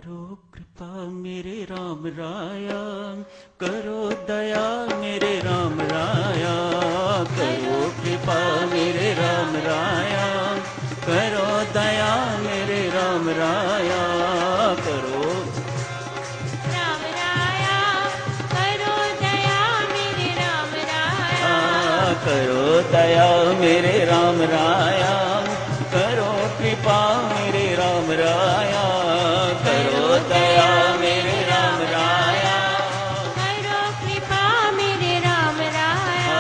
करो कृपा मेरे राम राया, करो दया मेरे राम राया, करो कृपा मेरे राम राया, करो दया मेरे राम राया, करो राम राया, करो दया मेरे राम राया, करो दया मेरे राम राया, करो कृपा मेरे राम राया, करो दया मेरे राम राया, करो कृपा मेरे राम राया,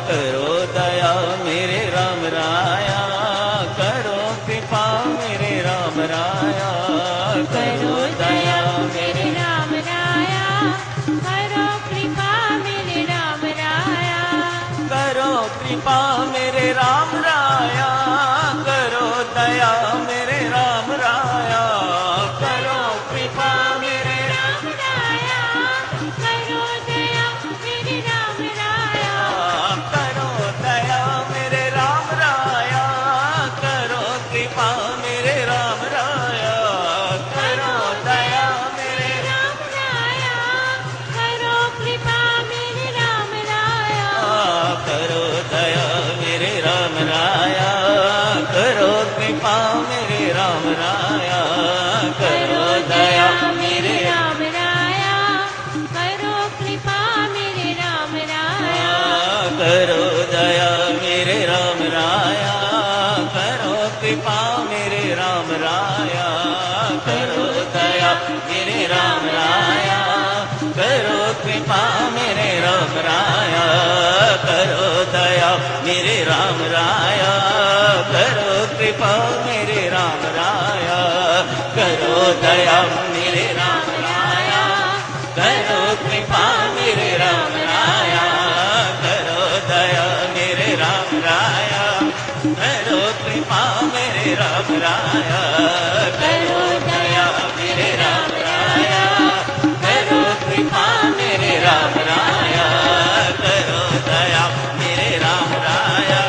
करो दया मेरे राम राया, करो कृपा मेरे राम राया, करो दया मेरे राम राया, करो कृपा मेरे राम राया, करो कृपा मेरे राम राया, करो दया मेरे राम राया, करो कृपा मेरे राम राया, करो दया मेरे राम राया, करो दया मेरे राम राया, करो कृपा मेरे राम राया, करो दया मेरे राम राया, करो कृपा मेरे राम राया, करो दया मेरे राम राया, करो कृपा मेरे राम राया, करो दया मेरे राम राया, करो कृपा मेरे राम राया, करो दया मेरे राम राया, करो कृपा मेरे राम राया, करो दया मेरे राम राया, करो कृपा मेरे राम राया, करो दया मेरे राम राया, करो कृपा मेरे राम राया, करो दया मेरे राम राया, करो कृपा मेरे राम राया, करो दया मेरे राम राया, करो कृपा मेरे राम राया, करो दया मेरे राम राया, करो कृपा मेरे राम राया, करो दया मेरे राम राया,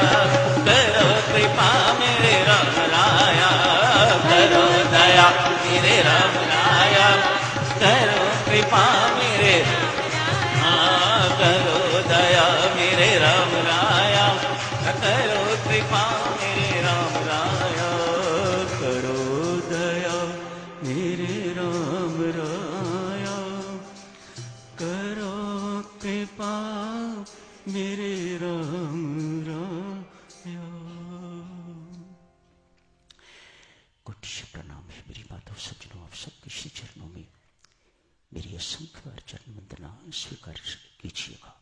करो कृपा मेरे राम राया, करो दया मेरे राम राया, करो कृपा मेरे करो दया मेरे राम राया, करो कृपा मेरे राम राया, करो दया मेरे राम राया, करो कृपा मेरे राम राया। कुछ प्रणाम है मेरी माता सज्जनों, आप सबके श्री चरणों में मेरी असंख्य बार चरण वंदना स्वीकार कीजिएगा।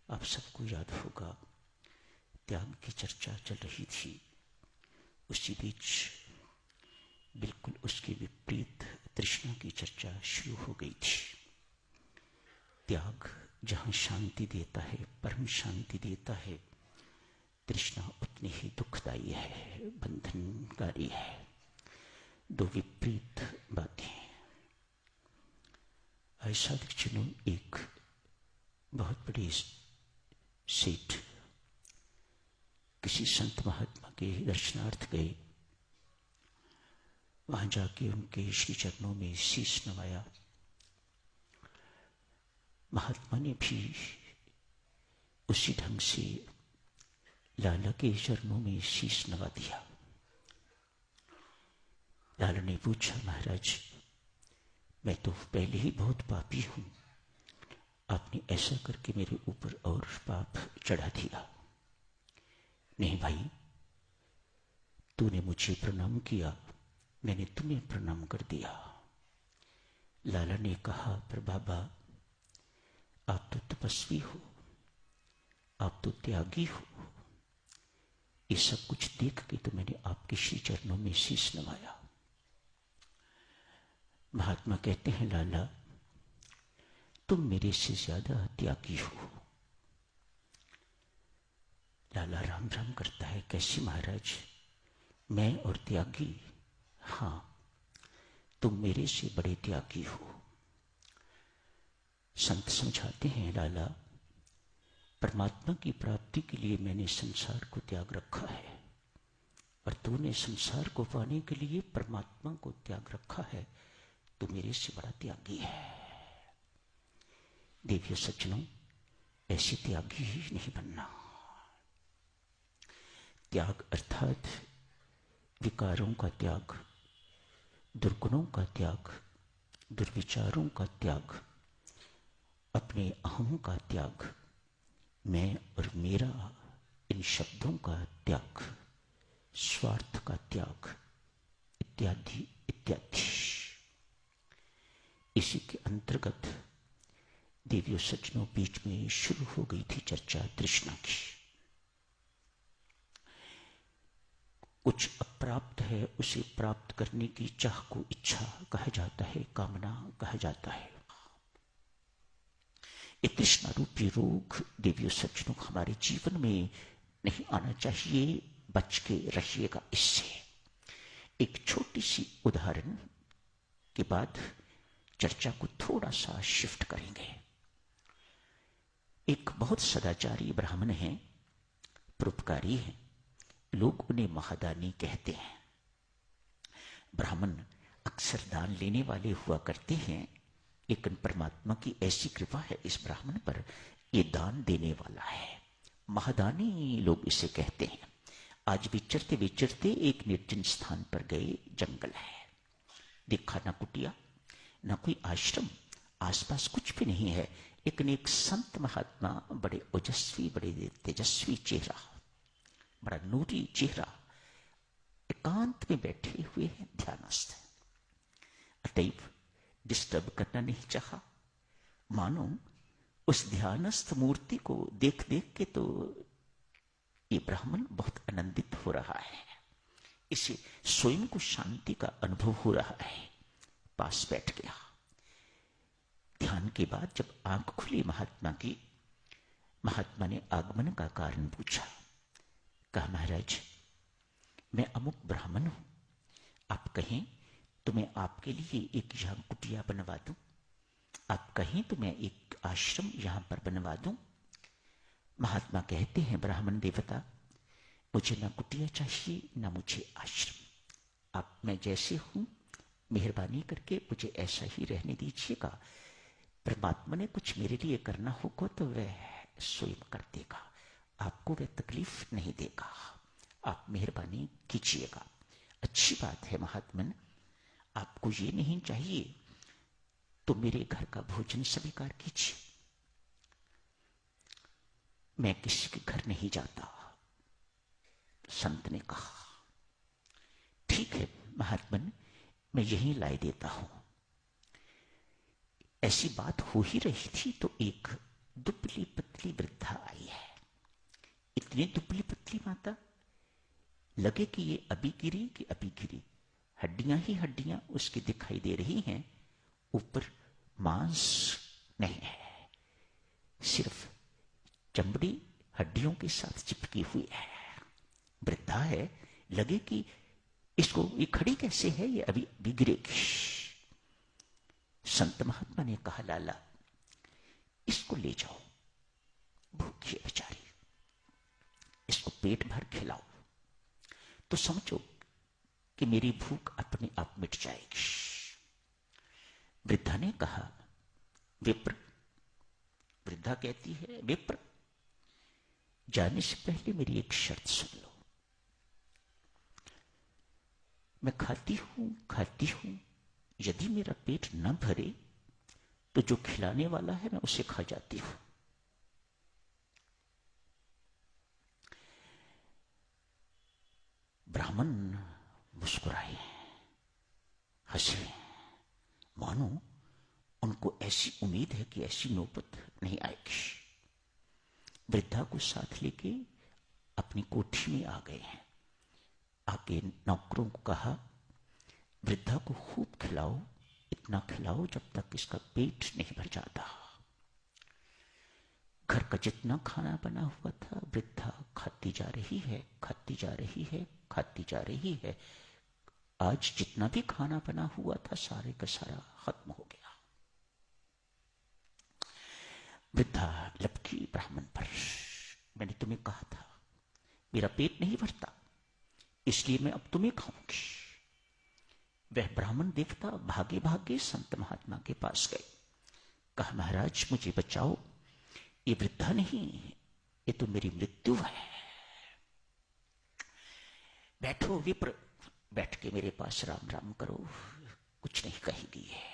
आप सबको याद होगा त्याग की चर्चा चल रही थी, उसी बीच बिल्कुल उसके विपरीत तृष्णा की चर्चा शुरू हो गई थी। त्याग जहाँ शांति देता है, परम शांति देता है, तृष्णा उतनी ही दुखदायी है, बंधनकारी है। दो विपरीत बातें। ऐसा चुनो एक बहुत बड़ी सेठ किसी संत महात्मा के दर्शनार्थ गए, वहां जाके उनके श्री चरणों में शीश नवाया। महात्मा ने भी उसी ढंग से लाला के चरणों में शीश नवा दिया। लाला ने पूछा, महाराज मैं तो पहले ही बहुत पापी हूं, आपने ऐसा करके मेरे ऊपर और पाप चढ़ा दिया। नहीं भाई, तूने मुझे प्रणाम किया, मैंने तुम्हें प्रणाम कर दिया। लाला ने कहा, पर बाबा आप तो तपस्वी हो, आप तो त्यागी हो, ये सब कुछ देख के तो मैंने आपके श्री चरणों में शीश नवाया। महात्मा कहते हैं, लाला तुम मेरे से ज्यादा त्यागी हो। लाला राम राम करता है, कैसी महाराज, मैं और त्यागी? हां, तुम मेरे से बड़े त्यागी हो। संत समझाते हैं, लाला परमात्मा की प्राप्ति के लिए मैंने संसार को त्याग रखा है, और तूने संसार को पाने के लिए परमात्मा को त्याग रखा है, तू मेरे से बड़ा त्यागी है। देवियों सज्जनों, ऐसे त्यागी ही नहीं बनना। त्याग अर्थात विकारों का त्याग, दुर्गुणों का त्याग, दुर्विचारों का त्याग, अपने अहम का त्याग, मैं और मेरा इन शब्दों का त्याग, स्वार्थ का त्याग, इत्यादि इत्यादि। इसी के अंतर्गत देवियों सज्जनों बीच में शुरू हो गई थी चर्चा तृष्णा की। कुछ अप्राप्त है, उसे प्राप्त करने की चाह को इच्छा कहा जाता है, कामना कहा जाता है। ये तृष्णा रूपी रोग देवियों सज्जनों हमारे जीवन में नहीं आना चाहिए, बच के रहिएगा इससे। एक छोटी सी उदाहरण के बाद चर्चा को थोड़ा सा शिफ्ट करेंगे। एक बहुत सदाचारी ब्राह्मण हैं, परोपकारी हैं, लोग उन्हें महादानी कहते हैं। ब्राह्मण अक्सर दान लेने वाले हुआ करते हैं, लेकिन परमात्मा की ऐसी कृपा है इस ब्राह्मण पर, ये दान देने वाला है। महादानी लोग इसे कहते हैं। आज विचरते विचरते एक निर्जन स्थान पर गए, जंगल है, देखा ना कुटिया ना कोई आश्रम, आसपास कुछ भी नहीं है, लेकिन एक संत महात्मा, बड़े ओजस्वी, बड़े तेजस्वी चेहरा, बड़ा नूरी चेहरा, एकांत में बैठे हुए हैं, ध्यानस्थ। अतएव डिस्टर्ब करना नहीं चाहा। मानो उस ध्यानस्थ मूर्ति को देख देख के तो ये ब्राह्मण बहुत आनंदित हो रहा है, इसे स्वयं को शांति का अनुभव हो रहा है। पास बैठ गया। ध्यान के बाद जब आंख खुली महात्मा की, महात्मा ने आगमन का कारण पूछा। कहा, महाराज मैं अमुक ब्राह्मण हूं, आप कहें तो मैं आपके लिए एक यहां कुटिया बनवा दूं, आप कहें तो मैं एक आश्रम यहां पर बनवा दूं। महात्मा कहते हैं, ब्राह्मण देवता, मुझे ना कुटिया चाहिए ना मुझे आश्रम, आप मैं जैसे हूं मेहरबानी करके मुझे ऐसा ही रहने दीजिएगा। परमात्मा ने कुछ मेरे लिए करना होगा तो वह स्वयं कर देगा, आपको वह तकलीफ नहीं देगा, आप मेहरबानी कीजिएगा। अच्छी बात है महात्मन, आपको ये नहीं चाहिए तो मेरे घर का भोजन स्वीकार कीजिए, मैं किसी के घर नहीं जाता। संत ने कहा, ठीक है महात्मन, मैं यहीं लाए देता हूं। ऐसी बात हो ही रही थी तो एक दुबली पतली वृद्धा आई है। इतनी दुबली पतली माता, लगे कि ये अभी गिरी कि अभी गिरी, हड्डियां ही हड्डियां उसकी दिखाई दे रही हैं, ऊपर मांस नहीं है, सिर्फ चमड़ी हड्डियों के साथ चिपकी हुई है। वृद्धा है, लगे कि इसको ये खड़ी कैसे है, ये अभी अभी गिरेगी। संत महात्मा ने कहा, लाला इसको ले जाओ, भूखी है बेचारी, इसको पेट भर खिलाओ तो समझो कि मेरी भूख अपने आप मिट जाएगी। वृद्धा ने कहा, विप्र, वृद्धा कहती है, विप्र जाने से पहले मेरी एक शर्त सुन लो। मैं खाती हूं, यदि मेरा पेट न भरे तो जो खिलाने वाला है मैं उसे खा जाती हूं। ब्राह्मण मुस्कुराए, हंसे, मानो उनको ऐसी उम्मीद है कि ऐसी नौबत नहीं आएगी। वृद्धा को साथ लेके अपनी कोठी में आ गए हैं। आगे नौकरों को कहा, वृद्धा को खूब खिलाओ, इतना खिलाओ जब तक इसका पेट नहीं भर जाता। घर का जितना खाना बना हुआ था वृद्धा खाती जा रही है, खाती जा रही है, खाती जा रही है। आज जितना भी खाना बना हुआ था सारे का सारा खत्म हो गया। वृद्धा लपकी ब्राह्मण पर, मैंने तुम्हें कहा था मेरा पेट नहीं भरता, इसलिए मैं अब तुम्हें खाऊंगी। वह ब्राह्मण देवता भागे भागे संत महात्मा के पास गए। कहा, महाराज मुझे बचाओ, ये वृद्धा नहीं, ये तो मेरी मृत्यु है। बैठो विप्र, बैठ के मेरे पास राम राम करो, कुछ नहीं कहेगी है।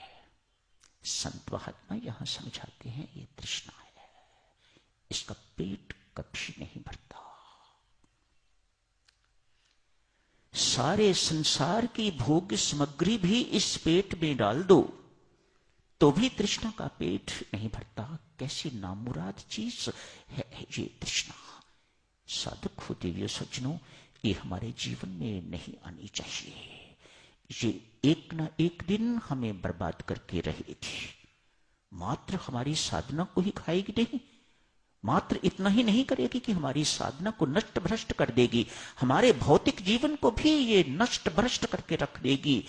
संत महात्मा यहां समझाते हैं ये तृष्णा है, इसका पेट कभी नहीं भरता। सारे संसार की भोग सामग्री भी इस पेट में डाल दो तो भी तृष्णा का पेट नहीं भरता। कैसी नामुराद चीज है ये तृष्णा। साधक हो देवियों सज्जनों, ये हमारे जीवन में नहीं आनी चाहिए। ये एक ना एक दिन हमें बर्बाद करके रहेगी। मात्र हमारी साधना को ही खाएगी नहीं, मात्र इतना ही नहीं करेगी कि हमारी साधना को नष्ट भ्रष्ट कर देगी, हमारे भौतिक जीवन को भी ये नष्ट भ्रष्ट करके रख देगी।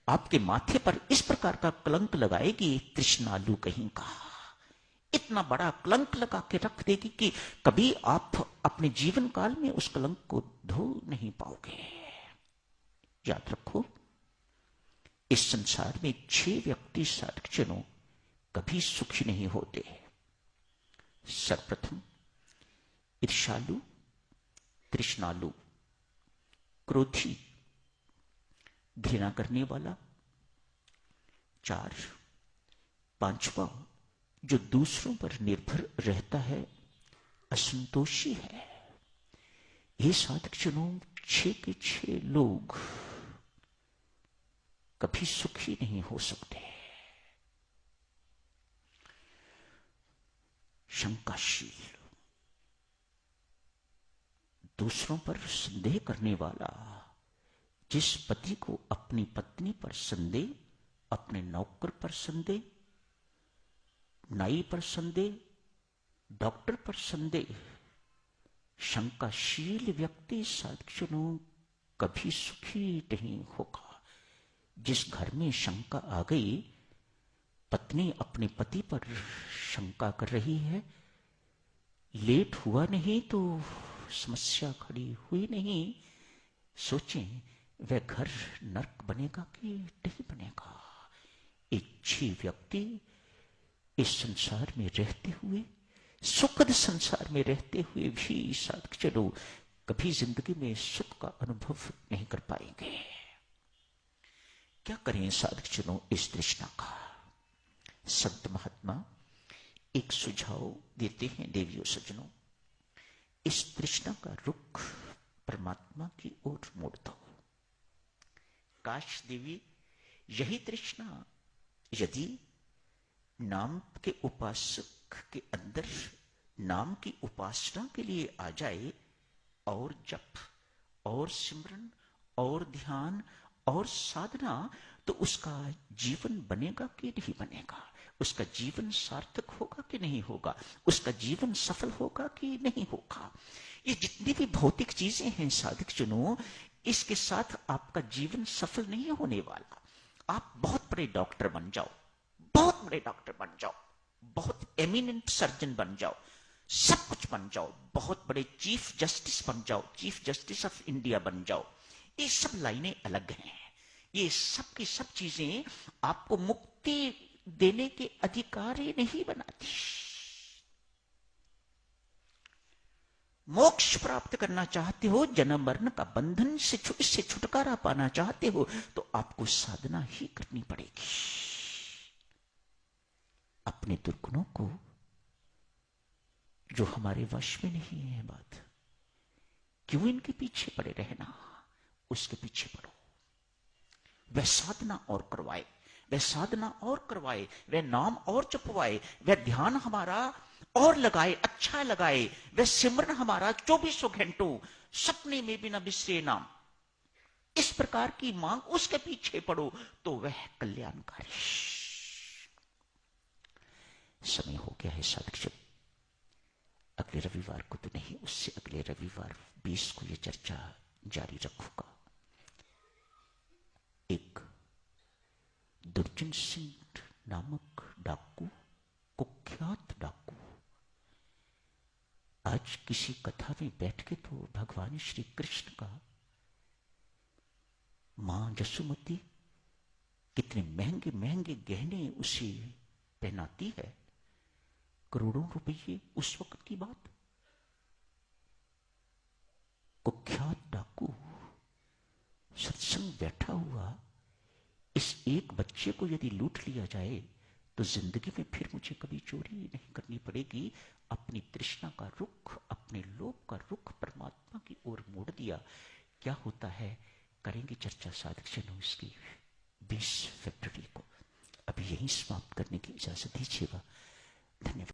आपके माथे पर इस प्रकार का कलंक लगाएगी, तृष्णालु कहीं का। इतना बड़ा कलंक लगा के रख देगी कि कभी आप अपने जीवन काल में उस कलंक को धो नहीं पाओगे। याद रखो, इस संसार में 6 व्यक्ति साधकजनों कभी सुखी नहीं होते। सर्वप्रथम ईर्ष्यालु, तृष्णालु, क्रोधी, घृणा करने वाला। 4, 5वां जो दूसरों पर निर्भर रहता है, असंतोषी है। ये साधकजनों 6 के 6 लोग कभी सुखी नहीं हो सकते। शंकाशील, दूसरों पर संदेह करने वाला। जिस पति को अपनी पत्नी पर संदेह, अपने नौकर पर संदेह, नाई पर संदेह, डॉक्टर पर संदेह, शंकाशील व्यक्ति साधकजनों कभी सुखी नहीं होगा। जिस घर में शंका आ गई, पत्नी अपने पति पर शंका कर रही है, लेट हुआ नहीं तो समस्या खड़ी हुई नहीं, सोचें वह घर नरक बनेगा कि नहीं बनेगा। इच्छी व्यक्ति इस संसार में रहते हुए, सुखद संसार में रहते हुए भी साधकजनों कभी जिंदगी में सुख का अनुभव नहीं कर पाएंगे। क्या करें साधकजनों इस तृष्णा का? संत महात्मा एक सुझाव देते हैं देवियों सज्जनों, इस तृष्णा का रुख परमात्मा की ओर मोड़ दो। काश देवी यही तृष्णा यदि नाम के उपासक के अंदर नाम की उपासना के लिए आ जाए, और जप और सिमरन और ध्यान और साधना, तो उसका जीवन बनेगा कि नहीं बनेगा, उसका जीवन सार्थक होगा कि नहीं होगा, उसका जीवन सफल होगा कि नहीं होगा। ये जितनी भी भौतिक चीजें हैं साधकजनों, इसके साथ आपका जीवन सफल नहीं होने वाला। आप बहुत बड़े डॉक्टर बन जाओ, बहुत बड़े डॉक्टर बन जाओ, बहुत एमिनेंट सर्जन बन जाओ, सब कुछ बन जाओ, बहुत बड़े चीफ जस्टिस बन जाओ, चीफ जस्टिस ऑफ इंडिया बन जाओ, ये सब लाइनें अलग हैं। ये सब की सब चीजें आपको मुक्ति देने के अधिकारी नहीं बनाती। मोक्ष प्राप्त करना चाहते हो, जन्म मरण का बंधन से इससे छुटकारा पाना चाहते हो, तो आपको साधना ही करनी पड़ेगी। अपने दुर्गुणों को जो हमारे वश में नहीं है, बात क्यों इनके पीछे पड़े रहना, उसके पीछे पड़ो। वह साधना और करवाए, वह साधना और करवाए, वह नाम और जपवाए, वह ध्यान हमारा और लगाए, अच्छा लगाए, वह सिमरन हमारा 24 घंटों सपने में भी न बिसरे नाम, इस प्रकार की मांग उसके पीछे पड़ो, तो वह कल्याणकारी। समय हो गया है साधक, अगले रविवार को तो नहीं, उससे अगले रविवार 20 को यह चर्चा जारी रखूंगा। एक दुर्जन सिंह नामक डाकू, कुख्यात डाकू, आज किसी कथा में बैठ के तो भगवान श्री कृष्ण का मां जसुमती कितने महंगे महंगे गहने उसे पहनाती है, करोड़ों रुपये। उस वक्त की बात, कुख्यात डाकू सत्संग बैठा हुआ, इस एक बच्चे को यदि लूट लिया जाए तो जिंदगी में फिर मुझे कभी चोरी नहीं करनी पड़ेगी। अपनी तृष्णा का रुख, अपने लोभ का रुख परमात्मा की ओर मोड़ दिया। क्या होता है, करेंगे चर्चा साधक जनों इसकी 20 फरवरी को। अभी यहीं समाप्त करने की इजाजत दीजिएगा। धन्यवाद।